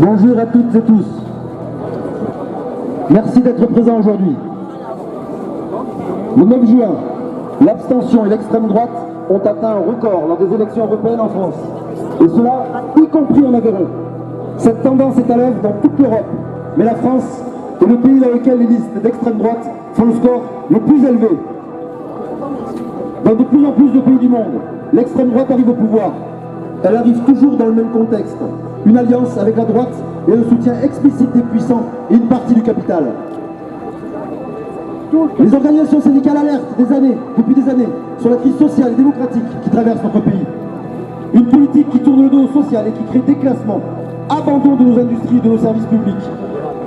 Bonjour à toutes et tous. Merci d'être présents aujourd'hui. Le 9 juin, l'abstention et l'extrême droite ont atteint un record lors des élections européennes en France. Et cela, y compris en Aveyron. Cette tendance est à l'œuvre dans toute l'Europe. Mais la France est le pays dans lequel les listes d'extrême droite font le score le plus élevé. Dans de plus en plus de pays du monde, l'extrême droite arrive au pouvoir. Elle arrive toujours dans le même contexte. Une alliance avec la droite et un soutien explicite des puissants et une partie du capital. Les organisations syndicales alertent depuis des années, sur la crise sociale et démocratique qui traverse notre pays. Une politique qui tourne le dos au social et qui crée déclassement, abandon de nos industries et de nos services publics.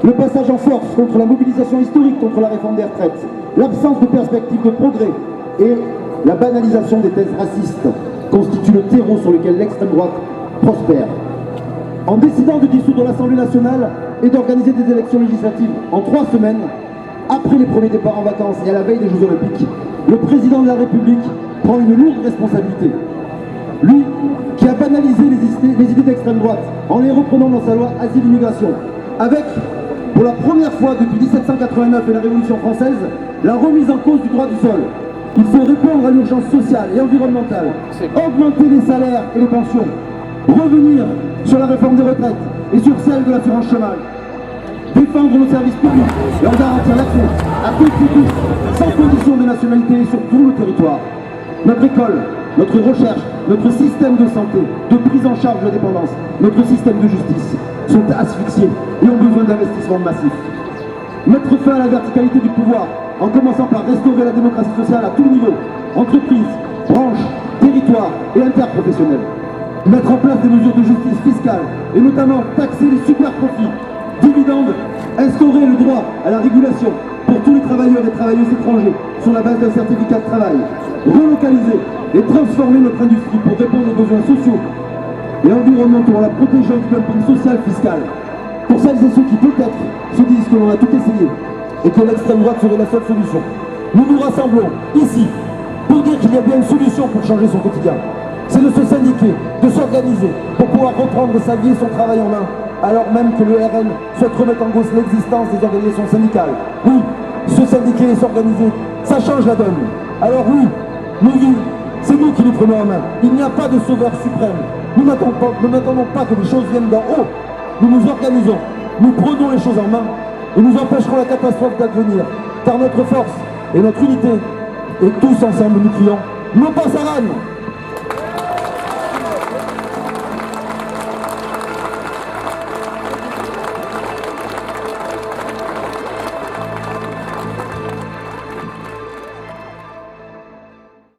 Le passage en force contre la mobilisation historique contre la réforme des retraites, l'absence de perspectives de progrès et la banalisation des thèses racistes constituent le terreau sur lequel l'extrême droite prospère. En décidant de dissoudre l'Assemblée nationale et d'organiser des élections législatives en 3 semaines, après les premiers départs en vacances et à la veille des Jeux Olympiques, le président de la République prend une lourde responsabilité. Lui, qui a banalisé les idées d'extrême droite en les reprenant dans sa loi Asile-Immigration, avec, pour la première fois depuis 1789 et la Révolution française, la remise en cause du droit du sol. Il faut répondre à l'urgence sociale et environnementale, augmenter les salaires et les pensions, revenir sur la réforme des retraites et sur celle de l'assurance chômage, défendre nos services publics et en garantir l'accès à toutes et tous, sans condition de nationalité sur tout le territoire. Notre école, notre recherche, notre système de santé, de prise en charge de la dépendance, notre système de justice sont asphyxiés et ont besoin d'investissements massifs. Mettre fin à la verticalité du pouvoir, en commençant par restaurer la démocratie sociale à tous les niveaux, entreprises, branches, territoires et interprofessionnels. Mettre en place des mesures de justice fiscale et notamment taxer les super profits, dividendes, instaurer le droit à la régulation pour tous les travailleurs et travailleuses étrangers sur la base d'un certificat de travail, relocaliser et transformer notre industrie pour répondre aux besoins sociaux et environnementaux en la protégeant du dumping social fiscal. Pour celles et ceux qui peut-être se disent que l'on a tout essayé et que l'extrême droite serait la seule solution, nous nous rassemblons ici pour dire qu'il y a bien une solution pour changer son quotidien. C'est de se syndiquer, de s'organiser pour pouvoir reprendre sa vie et son travail en main, alors même que le RN souhaite remettre en cause l'existence des organisations syndicales. Oui, se syndiquer et s'organiser, ça change la donne. Alors oui, nos vies, c'est nous qui les prenons en main. Il n'y a pas de sauveur suprême. Nous n'attendons pas que les choses viennent d'en haut. Nous nous organisons, nous prenons les choses en main et nous empêcherons la catastrophe d'advenir. Car notre force et notre unité, et tous ensemble nous crions, non pas Saran,